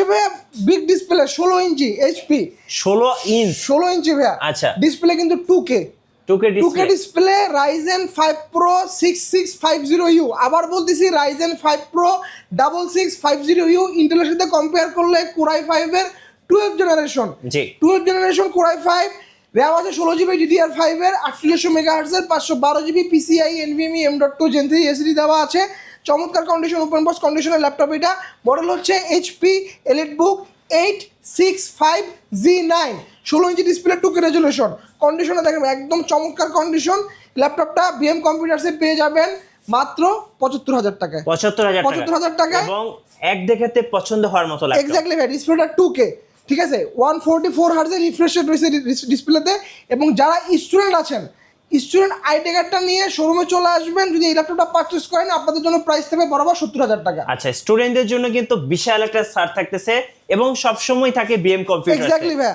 ভাইয়া big display 16 ইঞ্চি HP 16 ইঞ্চি ভাইয়া। আচ্ছা ডিসপ্লে কিন্তু 2K 2K 2K display Ryzen 5 Pro 6650U। আবার বলতেছি Ryzen 5 Pro 6650U ইন্টেলের সাথে কম্পেয়ার করলে Core i5 এর 12th জেনারেশন। জি 12th generation Core i5, RAM আছে 16GB DDR5 এর 4800 মেগাহার্টজ এর 512GB PCIe NVMe M.2 Gen 3 SSD দেওয়া আছে। চমৎকার কন্ডিশন, ওপেন বক্স কন্ডিশনের ল্যাপটপ। এটা মডেল হচ্ছে HP EliteBook 865G9, 16 inch display 2K resolution. কন্ডিশনে দেখেন একদম চমৎকার কন্ডিশন। ল্যাপটপটা বিএম কম্পিউটার্সে পেয়ে যাবেন মাত্র 75,000 টাকায়। 75,000 টাকা এবং এক দেখাতে পছন্দ হওয়ার মতো ল্যাপটপ। এক্স্যাক্টলি ভাই, ডিসপ্লেটা 2K, ঠিক আছে, 144 হার্টজের রিফ্রেশ রেট রয়েছে ডিসপ্লেতে। এবং যারা স্টুডেন্ট আছেন, স্টুডেন্ট আইডি কার্ডটা নিয়ে শোরুমে চলে আসবেন। যদি এই ল্যাপটপটা পারচেস করেন আপনাদের জন্য প্রাইস থাকবে বরাবর 70,000 টাকা। আচ্ছা, স্টুডেন্টদের জন্য কিন্তু বিশাল একটা ছাড় থাকতেছে এবং সব সময় থাকে বিএম কম্পিউটার। এক্স্যাক্টলি ভাই,